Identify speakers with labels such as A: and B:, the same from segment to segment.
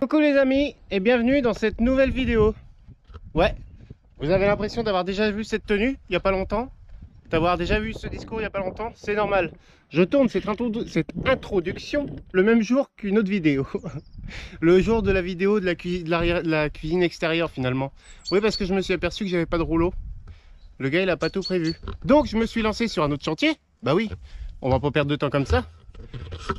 A: Coucou les amis et bienvenue dans cette nouvelle vidéo. Ouais, vous avez l'impression d'avoir déjà vu cette tenue il n'y a pas longtemps, d'avoir déjà vu ce discours il n'y a pas longtemps, c'est normal. Je tourne cette introduction le même jour qu'une autre vidéo. Le jour de la vidéo de la cuisine extérieure finalement. Oui, parce que je me suis aperçu que j'avais pas de rouleau. Le gars il a pas tout prévu. Donc je me suis lancé sur un autre chantier. Bah oui, on va pas perdre de temps comme ça.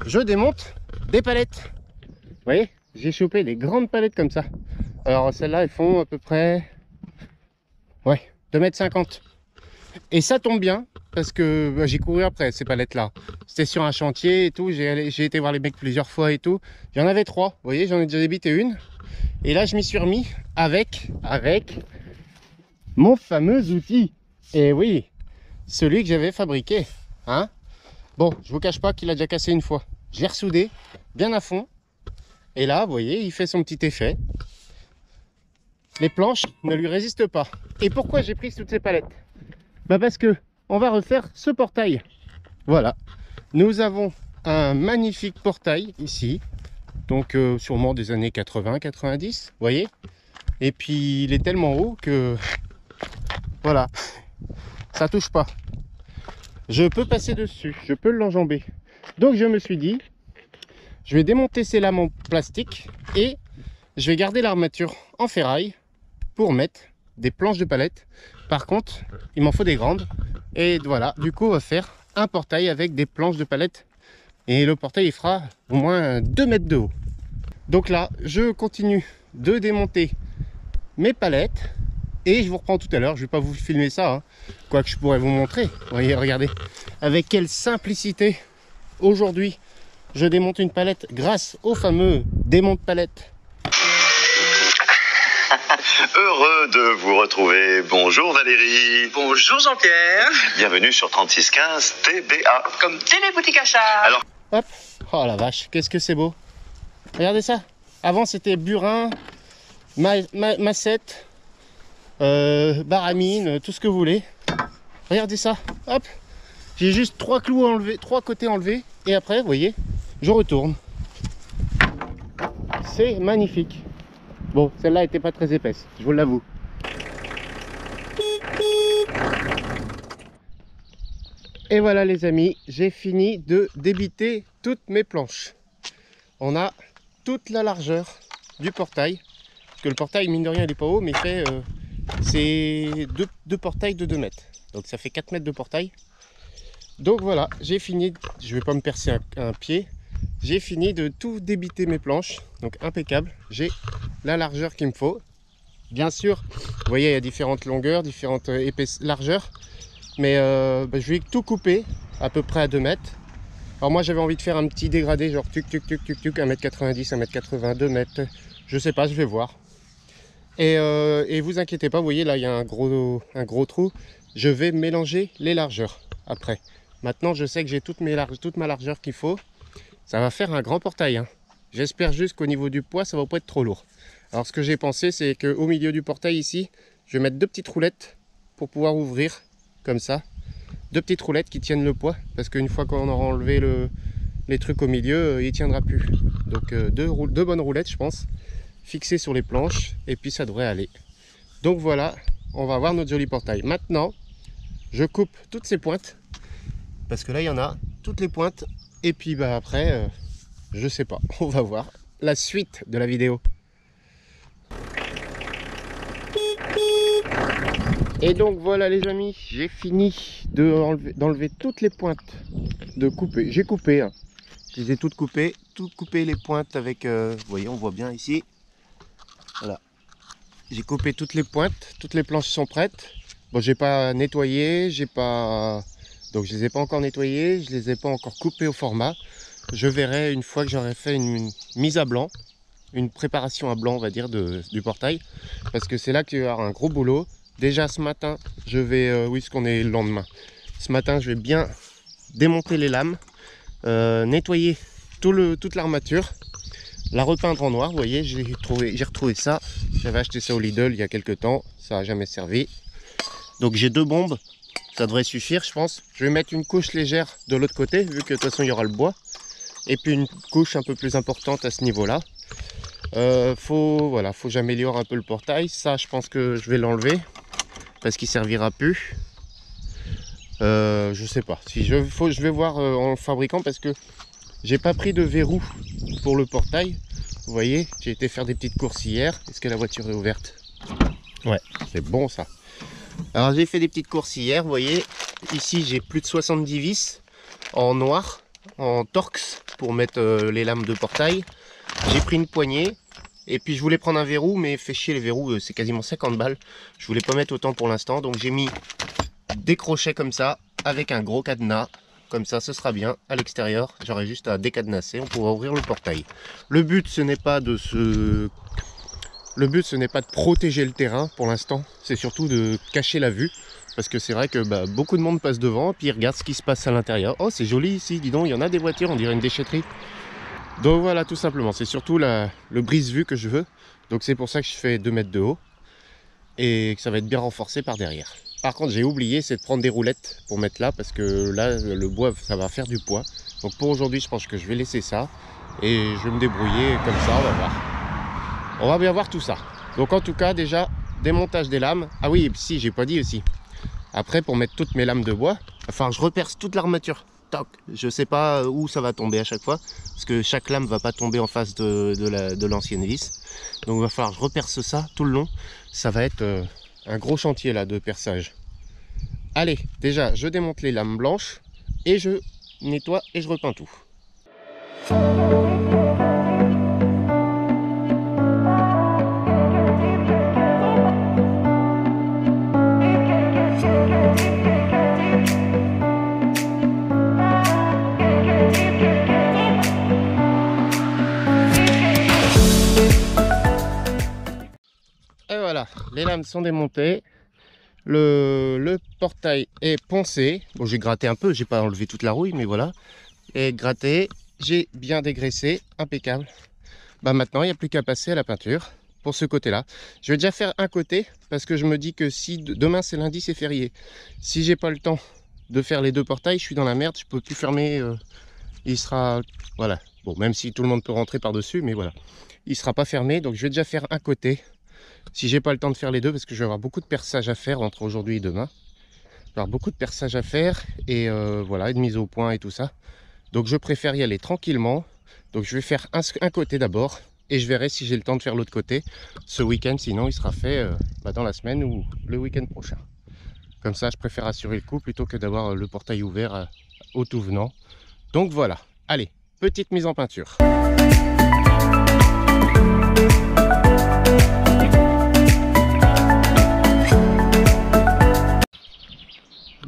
A: Je démonte des palettes. Vous voyez, j'ai chopé des grandes palettes comme ça. Alors celles-là elles font à peu près 2,50 m. Et ça tombe bien parce que bah, j'ai couru après ces palettes là. C'était sur un chantier et tout, j'ai été voir les mecs plusieurs fois et tout. Il y en avait 3, vous voyez, j'en ai déjà débité une. Et là je m'y suis remis avec mon fameux outil. Et oui, celui que j'avais fabriqué, hein. Bon, je vous cache pas qu'il a déjà cassé une fois. Je l'ai ressoudé bien à fond. Et là, vous voyez, il fait son petit effet. Les planches ne lui résistent pas. Et pourquoi j'ai pris toutes ces palettes? Bah parce que on va refaire ce portail. Voilà. Nous avons un magnifique portail ici. Donc sûrement des années 80-90, vous voyez. Et puis il est tellement haut que voilà, ça touche pas. Je peux passer dessus, je peux l'enjamber. Donc je me suis dit, je vais démonter ces lames en plastique et je vais garder l'armature en ferraille pour mettre des planches de palette. Par contre, il m'en faut des grandes. Et voilà, du coup on va faire un portail avec des planches de palette. Et le portail il fera au moins 2 mètres de haut. Donc là, je continue de démonter mes palettes. Et je vous reprends tout à l'heure, je ne vais pas vous filmer ça, hein. Quoique je pourrais vous montrer. Vous voyez, regardez, avec quelle simplicité aujourd'hui je démonte une palette grâce au fameux démonte-palette.
B: Heureux de vous retrouver. Bonjour Valérie.
C: Bonjour Jean-Pierre.
B: Bienvenue sur 3615 TBA.
C: Comme Téléboutique Achat.
B: Alors,
A: Hop, oh la vache, qu'est-ce que c'est beau. Regardez ça. Avant c'était burin, massette, baramine, tout ce que vous voulez. Regardez ça, hop. J'ai juste 3 clous enlevés, 3 côtés enlevés. Et après, vous voyez, je retourne. C'est magnifique. Bon, celle-là n'était pas très épaisse, je vous l'avoue. Et voilà les amis, j'ai fini de débiter toutes mes planches. On a toute la largeur du portail. Parce que le portail, mine de rien, il n'est pas haut, mais il fait c'est deux portails de 2 mètres. Donc ça fait 4 mètres de portail. Donc voilà, j'ai fini, je ne vais pas me percer un pied. J'ai fini de tout débiter mes planches, donc impeccable. J'ai la largeur qu'il me faut. Bien sûr, vous voyez, il y a différentes longueurs, différentes largeurs. Mais je vais tout couper à peu près à 2 mètres. Alors moi j'avais envie de faire un petit dégradé, genre tuc tuc tuc tuc tuc, 1m90, 1m80, 2 mètres. Je sais pas, je vais voir. Et vous inquiétez pas, vous voyez là il y a un gros trou. Je vais mélanger les largeurs après. Maintenant je sais que j'ai toute ma largeur qu'il faut. Ça va faire un grand portail, hein. J'espère juste qu'au niveau du poids, ça va pas être trop lourd. Alors ce que j'ai pensé, c'est qu'au milieu du portail ici, je vais mettre 2 petites roulettes pour pouvoir ouvrir comme ça. 2 petites roulettes qui tiennent le poids, parce qu'une fois qu'on aura enlevé les trucs au milieu, il tiendra plus. Donc 2 bonnes roulettes, je pense, fixées sur les planches, et puis ça devrait aller. Donc voilà, on va avoir notre joli portail. Maintenant, je coupe toutes ces pointes, parce que là il y en a toutes les pointes. Et puis bah après, je sais pas, on va voir la suite de la vidéo. Et donc voilà les amis, j'ai fini d'enlever toutes les pointes, de couper. J'ai coupé, hein. Je les ai toutes coupées les pointes avec, vous voyez, on voit bien ici. Voilà, j'ai coupé toutes les pointes, toutes les planches sont prêtes. Bon, j'ai pas nettoyé, donc je les ai pas encore nettoyées, je les ai pas encore coupées au format. Je verrai une fois que j'aurai fait une mise à blanc, une préparation à blanc on va dire du portail. Parce que c'est là qu'il va y avoir un gros boulot. Déjà ce matin, je vais, oui, parce qu'on est le lendemain. Ce matin, je vais bien démonter les lames, nettoyer toute l'armature, la repeindre en noir. Vous voyez, j'ai retrouvé ça. J'avais acheté ça au Lidl il y a quelques temps, ça n'a jamais servi. Donc j'ai 2 bombes. Ça devrait suffire, je pense. Je vais mettre une couche légère de l'autre côté, vu que de toute façon il y aura le bois. Et puis une couche un peu plus importante à ce niveau-là. Voilà, faut que j'améliore un peu le portail. Ça, je pense que je vais l'enlever parce qu'il servira plus. Je sais pas. Si je vais voir en le fabricant parce que j'ai pas pris de verrou pour le portail. Vous voyez, j'ai été faire des petites courses hier. Est-ce que la voiture est ouverte? Ouais, c'est bon ça. Alors j'ai fait des petites courses hier, vous voyez. Ici j'ai plus de 70 vis en noir, en Torx pour mettre les lames de portail. J'ai pris une poignée. Et puis je voulais prendre un verrou, mais fait chier les verrous, c'est quasiment 50 balles. Je voulais pas mettre autant pour l'instant, donc j'ai mis des crochets comme ça, avec un gros cadenas. Comme ça, ce sera bien. À l'extérieur, j'aurai juste à décadenasser, on pourra ouvrir le portail. Le but, ce n'est pas de protéger le terrain pour l'instant, c'est surtout de cacher la vue. Parce que c'est vrai que beaucoup de monde passe devant, puis regarde ce qui se passe à l'intérieur. Oh, c'est joli ici, dis donc, il y en a des voitures, on dirait une déchetterie. Donc voilà, tout simplement, c'est surtout le brise-vue que je veux. Donc c'est pour ça que je fais 2 mètres de haut et que ça va être bien renforcé par derrière. Par contre, j'ai oublié, c'est de prendre des roulettes pour mettre là parce que là, le bois, ça va faire du poids. Donc pour aujourd'hui, je pense que je vais laisser ça et je vais me débrouiller comme ça, on va voir. On va bien voir tout ça. Donc en tout cas, déjà, démontage des lames. Ah oui, si, j'ai pas dit aussi. Après, pour mettre toutes mes lames de bois, il va falloir que je reperce toute l'armature. Je sais pas où ça va tomber à chaque fois parce que chaque lame va pas tomber en face de l'ancienne vis, donc il va falloir que je reperce ça tout le long. Ça va être un gros chantier là de perçage. Allez, déjà je démonte les lames blanches et je nettoie et je repeins tout. Les lames sont démontées, le portail est poncé. Bon, j'ai gratté un peu, j'ai pas enlevé toute la rouille, mais voilà. Et gratté, j'ai bien dégraissé, impeccable. Maintenant, il n'y a plus qu'à passer à la peinture pour ce côté-là. Je vais déjà faire un côté parce que je me dis que si demain c'est lundi, c'est férié. Si j'ai pas le temps de faire les 2 portails, je suis dans la merde, je peux plus fermer. Il sera, voilà. Bon, même si tout le monde peut rentrer par-dessus, mais voilà. Il sera pas fermé, donc je vais déjà faire un côté. Si j'ai pas le temps de faire les 2, parce que je vais avoir beaucoup de perçage à faire entre aujourd'hui et demain. Je vais avoir beaucoup de perçage à faire et voilà, et de mise au point et tout ça. Donc je préfère y aller tranquillement. Donc je vais faire un côté d'abord et je verrai si j'ai le temps de faire l'autre côté ce week-end. Sinon il sera fait dans la semaine ou le week-end prochain. Comme ça je préfère assurer le coup plutôt que d'avoir le portail ouvert au tout venant. Donc voilà, allez, petite mise en peinture.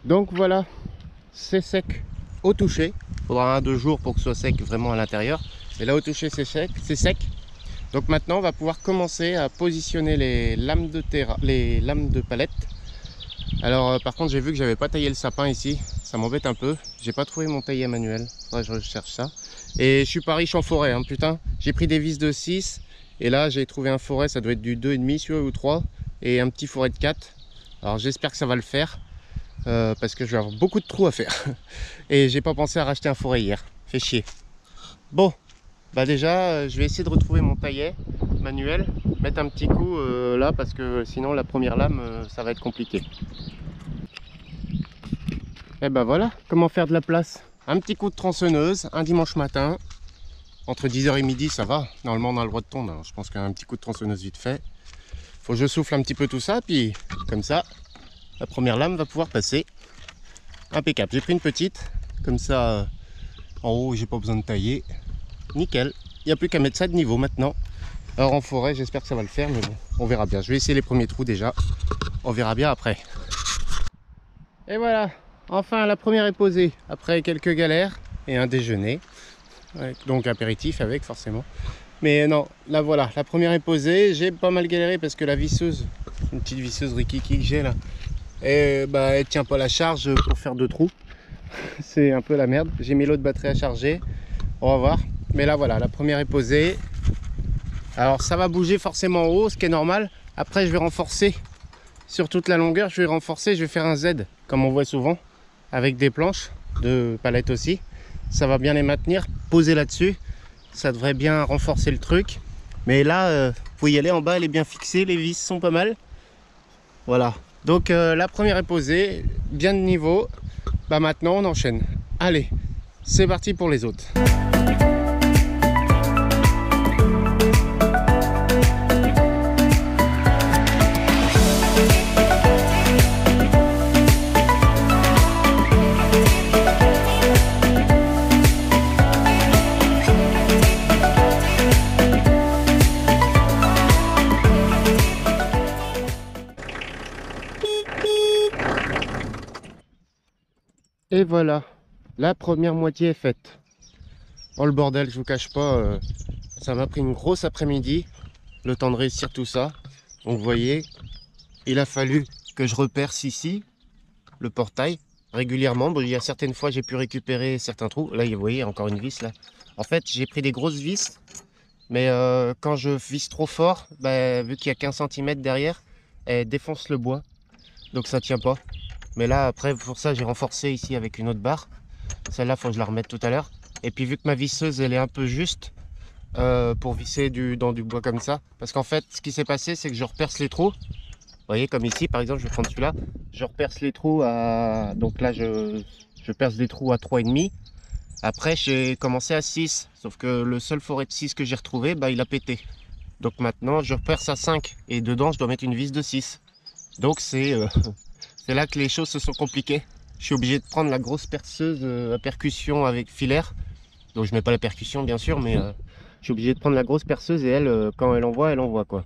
A: Donc voilà, c'est sec au toucher. Il faudra 1-2 jours pour que ce soit sec vraiment à l'intérieur. Mais là au toucher c'est sec. Donc maintenant on va pouvoir commencer à positionner les lames de palette. Alors par contre j'ai vu que j'avais pas taillé le sapin ici. Ça m'embête un peu. J'ai pas trouvé mon taillis manuel. Faudrait que je recherche ça. Et je suis pas riche en forêt, hein, putain. J'ai pris des vis de 6. Et là j'ai trouvé un forêt, ça doit être du 2,5 celui-là ou 3. Et un petit forêt de 4. Alors j'espère que ça va le faire. Parce que je vais avoir beaucoup de trous à faire. Et j'ai pas pensé à racheter un forêt hier. Fait chier. Bon, déjà je vais essayer de retrouver mon taillet manuel. Mettre un petit coup là parce que sinon la première lame ça va être compliqué. Et voilà, comment faire de la place. Un petit coup de tronçonneuse, un dimanche matin. Entre 10h et midi ça va. Normalement on a le droit de tondre. Alors je pense qu'un petit coup de tronçonneuse vite fait. Faut que je souffle un petit peu tout ça. Puis comme ça, la première lame va pouvoir passer. Impeccable. J'ai pris une petite. Comme ça, en haut, j'ai pas besoin de tailler. Nickel. Il n'y a plus qu'à mettre ça de niveau maintenant. Alors en forêt, j'espère que ça va le faire. Mais bon, on verra bien. Je vais essayer les premiers trous déjà. On verra bien après. Et voilà. Enfin, la première est posée. Après quelques galères et un déjeuner. Donc apéritif avec forcément. Mais non, là voilà. La première est posée. J'ai pas mal galéré parce que la visseuse, une petite visseuse Rikiki que j'ai là, et elle tient pas la charge pour faire 2 trous. C'est un peu la merde. J'ai mis l'autre batterie à charger, on va voir. Mais là voilà, la première est posée. Alors ça va bouger forcément en haut, ce qui est normal. Après je vais renforcer sur toute la longueur. Je vais faire un Z comme on voit souvent, avec des planches de palette aussi. Ça va bien les maintenir, poser là dessus. Ça devrait bien renforcer le truc. Mais là, vous pouvez y aller en bas, elle est bien fixée, les vis sont pas mal. Voilà. Donc la première est posée, bien de niveau. Bah maintenant on enchaîne. Allez, c'est parti pour les autres. Et voilà, la première moitié est faite. Oh le bordel, je vous cache pas, ça m'a pris une grosse après-midi, le temps de réussir tout ça. Donc vous voyez, il a fallu que je reperce ici le portail régulièrement. Bon, il y a certaines fois j'ai pu récupérer certains trous. Là vous voyez encore une vis là. En fait j'ai pris des grosses vis, mais quand je visse trop fort, bah, vu qu'il y a 15 cm derrière, elle défonce le bois. Donc ça tient pas. Mais là, après, pour ça, j'ai renforcé ici avec une autre barre. Celle-là, il faut que je la remette tout à l'heure. Et puis, vu que ma visseuse, elle est un peu juste pour visser dans du bois comme ça. Parce qu'en fait, ce qui s'est passé, c'est que je reperce les trous. Vous voyez, comme ici, par exemple, je vais prendre celui-là. Je reperce les trous à... Donc là, je perce des trous à 3,5. Après, j'ai commencé à 6. Sauf que le seul forêt de 6 que j'ai retrouvé, bah, il a pété. Donc maintenant, je reperce à 5. Et dedans, je dois mettre une vis de 6. Donc c'est... C'est là que les choses se sont compliquées. Je suis obligé de prendre la grosse perceuse à percussion avec filaire. Donc je mets pas la percussion bien sûr, mais je suis obligé de prendre la grosse perceuse et elle, quand elle envoie quoi.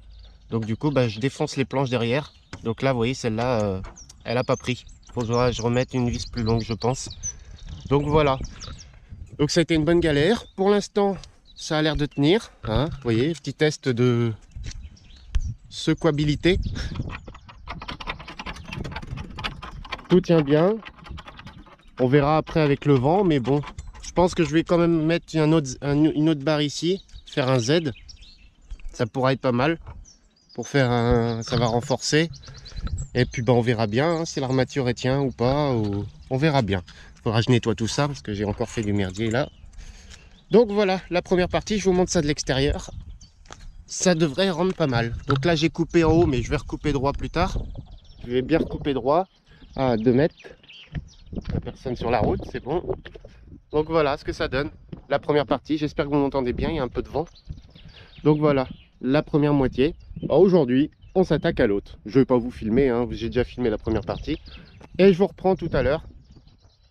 A: Donc du coup, bah, je défonce les planches derrière. Donc là, vous voyez, celle-là, elle a pas pris. Faut que je remette une vis plus longue, je pense. Donc voilà. Donc ça a été une bonne galère. Pour l'instant, ça a l'air de tenir. Hein, vous voyez, petit test de secouabilité. Tout tient bien. On verra après avec le vent, mais bon, je pense que je vais quand même mettre une autre barre ici, faire un Z. Ça pourra être pas mal pour faire un... Ça va renforcer. Et puis bah, on verra bien hein, si l'armature est tient ou pas. On verra bien. Il faudra que je nettoie tout ça parce que j'ai encore fait du merdier là. Donc voilà, la première partie, je vous montre ça de l'extérieur. Ça devrait rendre pas mal. Donc là j'ai coupé en haut, mais je vais recouper droit plus tard. Je vais bien recouper droit. À 2 mètres, personne sur la route, c'est bon. Donc voilà ce que ça donne, la première partie. J'espère que vous m'entendez bien, il y a un peu de vent. Donc voilà, la première moitié. Aujourd'hui, on s'attaque à l'autre. Je ne vais pas vous filmer, hein, j'ai déjà filmé la première partie. Et je vous reprends tout à l'heure,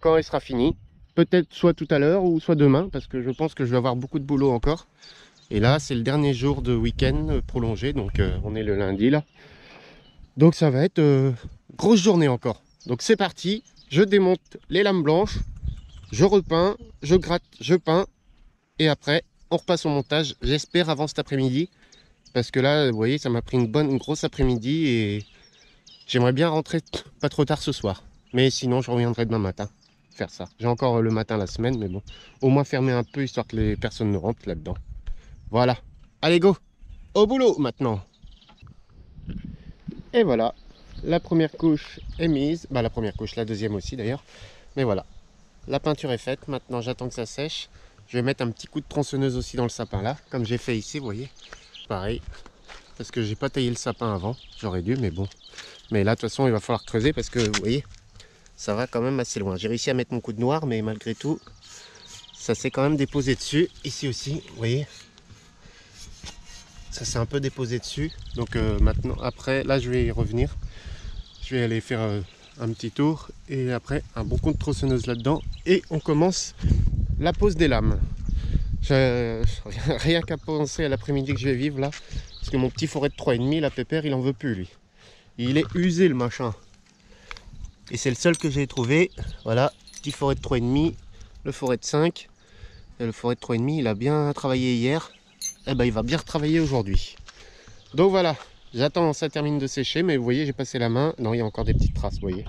A: quand elle sera finie. Peut-être soit tout à l'heure ou soit demain, parce que je pense que je vais avoir beaucoup de boulot encore. Et là, c'est le dernier jour de week-end prolongé, donc on est le lundi là. Donc ça va être grosse journée encore. Donc c'est parti, je démonte les lames blanches, je repeins, je gratte, je peins, et après on repasse au montage, j'espère avant cet après-midi, parce que là, vous voyez, ça m'a pris une grosse après-midi, et j'aimerais bien rentrer pas trop tard ce soir. Mais sinon, je reviendrai demain matin faire ça. J'ai encore le matin la semaine, mais bon, au moins fermer un peu, histoire que les personnes ne rentrent là-dedans. Voilà, allez go, au boulot maintenant. Et voilà. La première couche est mise, bah la première couche, la deuxième aussi d'ailleurs, mais voilà, la peinture est faite, maintenant j'attends que ça sèche. Je vais mettre un petit coup de tronçonneuse aussi dans le sapin là, comme j'ai fait ici, vous voyez, pareil, parce que j'ai pas taillé le sapin avant, j'aurais dû, mais bon, mais là de toute façon il va falloir creuser parce que vous voyez, ça va quand même assez loin. J'ai réussi à mettre mon coup de noir, mais malgré tout, ça s'est quand même déposé dessus, ici aussi, vous voyez. Ça s'est un peu déposé dessus, donc maintenant, après, là je vais y revenir. Je vais aller faire un petit tour et après un bon coup de tronçonneuse là-dedans et on commence la pose des lames. Rien qu'à penser à l'après-midi que je vais vivre là, parce que mon petit forêt de 3,5, la pépère, il en veut plus lui. Il est usé le machin. Et c'est le seul que j'ai trouvé. Voilà, petit forêt de 3,5, le forêt de 5. Et le forêt de 3,5, il a bien travaillé hier. Et ben il va bien retravailler aujourd'hui. Donc voilà. J'attends que ça termine de sécher, mais vous voyez, j'ai passé la main. Non, il y a encore des petites traces, vous voyez.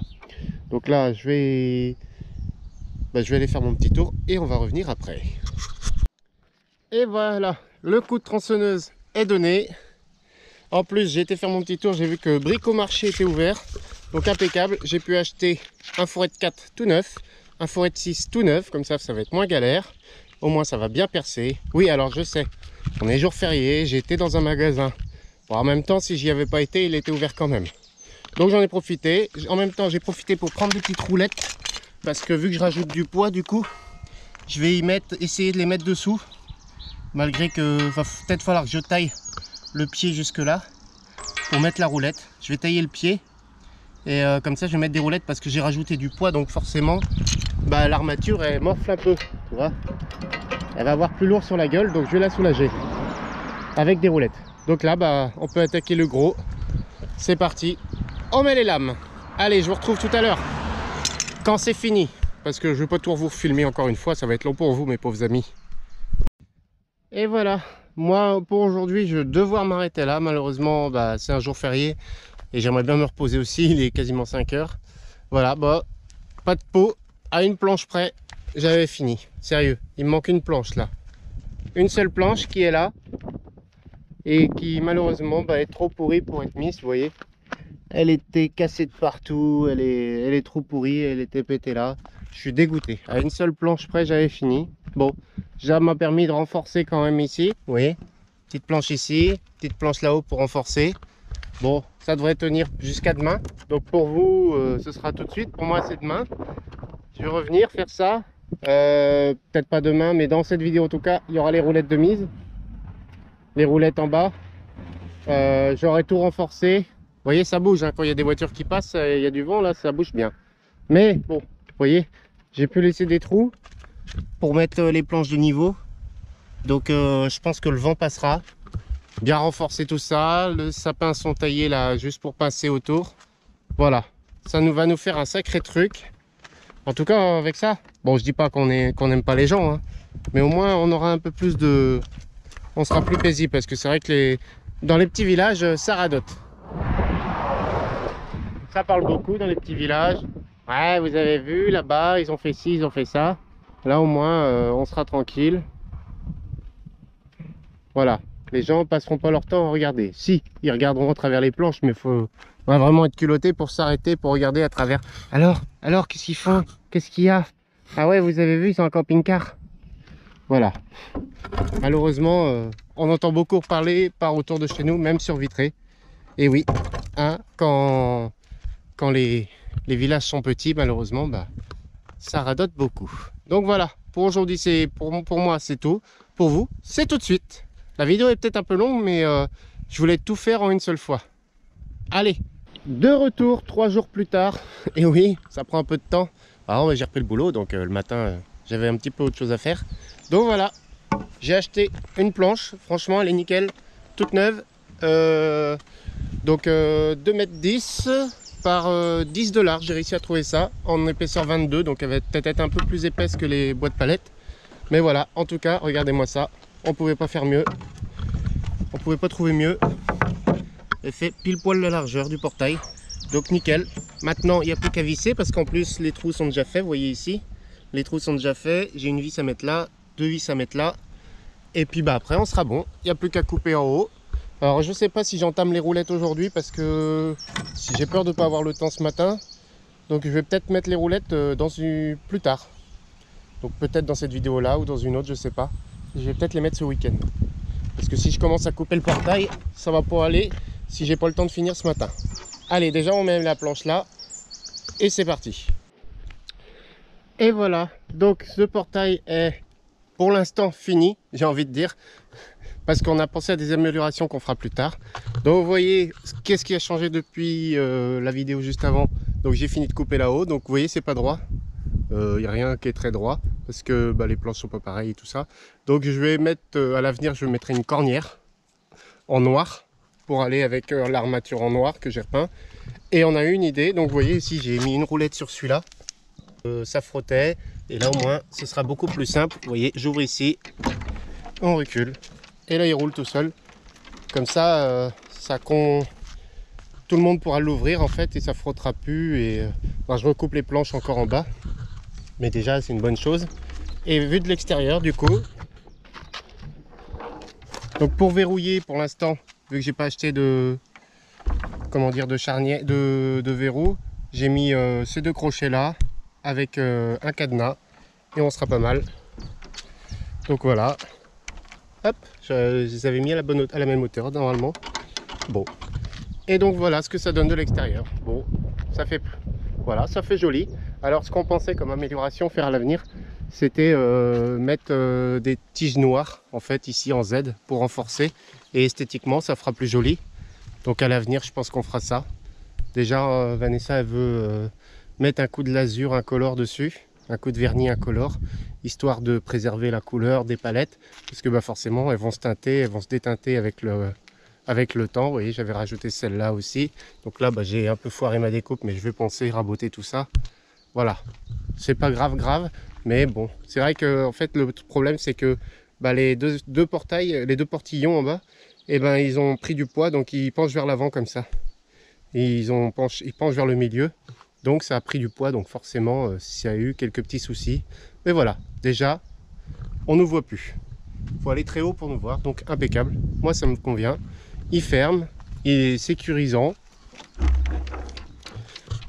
A: Donc là, je vais aller faire mon petit tour et on va revenir après. Et voilà, le coup de tronçonneuse est donné. En plus, j'ai été faire mon petit tour, j'ai vu que Bricomarché était ouvert. Donc impeccable, j'ai pu acheter un forêt de 4 tout neuf, un forêt de 6 tout neuf, comme ça va être moins galère. Au moins ça va bien percer. Oui, alors je sais, on est jour férié, j'ai été dans un magasin. Bon, en même temps, si j'y avais pas été, il était ouvert quand même. Donc j'en ai profité. En même temps, j'ai profité pour prendre des petites roulettes. Parce que vu que je rajoute du poids, du coup, je vais essayer de les mettre dessous. Malgré que va peut-être falloir que je taille le pied jusque là pour mettre la roulette. Je vais tailler le pied. Et comme ça, je vais mettre des roulettes parce que j'ai rajouté du poids. Donc forcément, bah, l'armature, elle morfle un peu. Tu vois, elle va avoir plus lourd sur la gueule. Donc je vais la soulager avec des roulettes. Donc là, bah, on peut attaquer le gros. C'est parti. On met les lames. Allez, je vous retrouve tout à l'heure quand c'est fini. Parce que je ne vais pas tout vous filmer encore une fois. Ça va être long pour vous, mes pauvres amis. Et voilà. Moi, pour aujourd'hui, je vais devoir m'arrêter là. Malheureusement, bah, c'est un jour férié. Et j'aimerais bien me reposer aussi. Il est quasiment 5 heures. Voilà, bah, pas de peau. À une planche près, j'avais fini. Sérieux, il me manque une planche là. Une seule planche qui est là. Et qui malheureusement bah, est trop pourrie pour être mise, vous voyez. Elle était cassée de partout, elle est trop pourrie, elle était pétée là. Je suis dégoûté. À une seule planche près, j'avais fini. Bon, ça m'a permis de renforcer quand même ici, vous voyez. Petite planche ici, petite planche là-haut pour renforcer. Bon, ça devrait tenir jusqu'à demain. Donc pour vous, ce sera tout de suite. Pour moi, c'est demain. Je vais revenir faire ça. Peut-être pas demain, mais dans cette vidéo en tout cas, il y aura les roulettes de mise. Les roulettes en bas. J'aurai tout renforcé. Vous voyez, ça bouge. Hein. Quand il y a des voitures qui passent, il y a du vent là, ça bouge bien. Mais bon, vous voyez, j'ai pu laisser des trous pour mettre les planches de niveau. Donc je pense que le vent passera. Bien renforcer tout ça. Le sapin sont taillés là juste pour passer autour. Voilà, ça va nous faire un sacré truc. En tout cas avec ça, bon, je dis pas qu'on n'aime pas les gens, hein, mais au moins on aura un peu plus de... On sera plus paisible parce que c'est vrai que dans les petits villages, ça radote. Ça parle beaucoup dans les petits villages. Ouais, vous avez vu là-bas, ils ont fait ci, ils ont fait ça. Là au moins, on sera tranquille. Voilà, les gens passeront pas leur temps à regarder. Si, ils regarderont à travers les planches, mais on va vraiment être culotté pour s'arrêter, pour regarder à travers. Alors, qu'est-ce qu'ils font? Qu'est-ce qu'il y a? Ah ouais, vous avez vu, ils sont en camping-car. Voilà. Malheureusement, on entend beaucoup parler par autour de chez nous, même sur Vitré. Et oui, hein, quand les villages sont petits, malheureusement, bah, ça radote beaucoup. Donc voilà, pour aujourd'hui, pour moi, c'est tout. Pour vous, c'est tout de suite. La vidéo est peut-être un peu longue, mais je voulais tout faire en une seule fois. Allez, de retour 3 jours plus tard. Et oui, ça prend un peu de temps. Alors, j'ai repris le boulot, donc le matin, j'avais un petit peu autre chose à faire. Donc voilà, j'ai acheté une planche. Franchement, elle est nickel, toute neuve. Donc 2,10 m par 10 $. J'ai réussi à trouver ça en épaisseur 22. Donc elle va peut-être être un peu plus épaisse que les boîtes palettes. Mais voilà, en tout cas, regardez-moi ça. On pouvait pas faire mieux. On pouvait pas trouver mieux. Elle fait pile poil la largeur du portail. Donc nickel. Maintenant, il n'y a plus qu'à visser parce qu'en plus, les trous sont déjà faits. Vous voyez ici, les trous sont déjà faits. J'ai une vis à mettre là, 2 vis à mettre là. Et puis bah après, on sera bon. Il n'y a plus qu'à couper en haut. Alors, je sais pas si j'entame les roulettes aujourd'hui parce que si j'ai peur de ne pas avoir le temps ce matin. Donc, je vais peut-être mettre les roulettes plus tard. Donc, peut-être dans cette vidéo-là ou dans une autre, je sais pas. Je vais peut-être les mettre ce week-end. Parce que si je commence à couper le portail, ça va pas aller si j'ai pas le temps de finir ce matin. Allez, déjà on met la planche là et c'est parti. Et voilà, donc ce portail est pour l'instant fini, j'ai envie de dire, parce qu'on a pensé à des améliorations qu'on fera plus tard. Donc vous voyez, qu'est-ce qui a changé depuis la vidéo juste avant. Donc j'ai fini de couper là-haut, donc vous voyez, c'est pas droit. Il n'y a rien qui est très droit parce que bah, les planches sont pas pareilles et tout ça. Donc je vais mettre à l'avenir, je mettrai une cornière en noir pour aller avec l'armature en noir que j'ai repeint. Et on a eu une idée, donc vous voyez ici j'ai mis une roulette sur celui-là. Ça frottait et là au moins ce sera beaucoup plus simple. Vous voyez, j'ouvre ici, on recule et là il roule tout seul. Comme ça, tout le monde pourra l'ouvrir en fait et ça frottera plus. Et je recoupe les planches encore en bas. Mais déjà c'est une bonne chose. Et vu de l'extérieur du coup, donc pour verrouiller pour l'instant, vu que j'ai pas acheté de charnière de verrou, j'ai mis ces 2 crochets là avec un cadenas et on sera pas mal. Donc voilà. Hop, je les avais mis à la même hauteur normalement. Bon. Et donc voilà ce que ça donne de l'extérieur. Bon, ça fait, voilà, ça fait joli. Alors ce qu'on pensait comme amélioration faire à l'avenir, c'était mettre des tiges noires en fait ici en Z pour renforcer. Et esthétiquement ça fera plus joli. Donc à l'avenir je pense qu'on fera ça. Déjà Vanessa elle veut mettre un coup de lasur incolore dessus, un coup de vernis incolore, histoire de préserver la couleur des palettes, parce que bah, forcément elles vont se teinter, elles vont se déteinter avec le temps. Vous voyez, j'avais rajouté celle-là aussi. Donc là bah, j'ai un peu foiré ma découpe, mais je vais penser raboter tout ça. Voilà, c'est pas grave, mais bon, c'est vrai que en fait le problème c'est que bah, les deux portails, les deux portillons en bas, et ben ils ont pris du poids, donc ils penchent vers l'avant comme ça. Et ils penchent vers le milieu, donc ça a pris du poids, donc forcément s'il y a eu quelques petits soucis. Mais voilà, déjà on ne nous voit plus. Il faut aller très haut pour nous voir, donc impeccable. Moi ça me convient. Il ferme, il est sécurisant.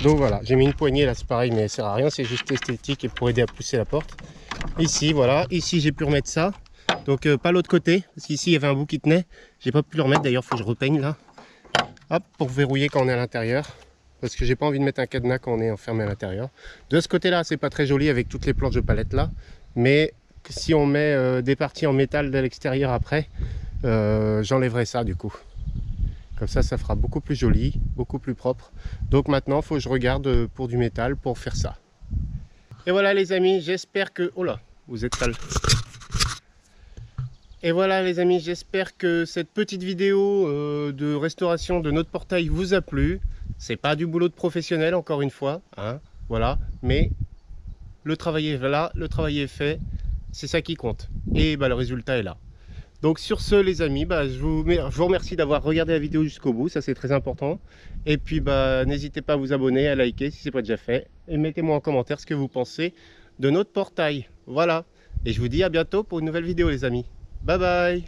A: Donc voilà, j'ai mis une poignée là, c'est pareil, mais ça sert à rien, c'est juste esthétique et pour aider à pousser la porte. Ici, voilà, ici j'ai pu remettre ça. Donc pas l'autre côté, parce qu'ici il y avait un bout qui tenait. J'ai pas pu le remettre, d'ailleurs il faut que je repeigne là. Hop, pour verrouiller quand on est à l'intérieur. Parce que j'ai pas envie de mettre un cadenas quand on est enfermé à l'intérieur. De ce côté-là, c'est pas très joli avec toutes les planches de palette là. Mais si on met des parties en métal de l'extérieur après, j'enlèverai ça du coup. Comme ça fera beaucoup plus joli, beaucoup plus propre. Donc maintenant, il faut que je regarde pour du métal pour faire ça. Et voilà les amis, j'espère que... Oh là, vous êtes sale. Et voilà les amis, j'espère que cette petite vidéo de restauration de notre portail vous a plu. C'est pas du boulot de professionnel encore une fois, hein, voilà. Mais le travail est là, le travail est fait, c'est ça qui compte. Et bah, le résultat est là. Donc sur ce les amis, bah, je vous remercie d'avoir regardé la vidéo jusqu'au bout, ça c'est très important. Et puis bah, n'hésitez pas à vous abonner, à liker si ce n'est pas déjà fait. Et mettez-moi en commentaire ce que vous pensez de notre portail. Voilà. Et je vous dis à bientôt pour une nouvelle vidéo les amis. Bye bye.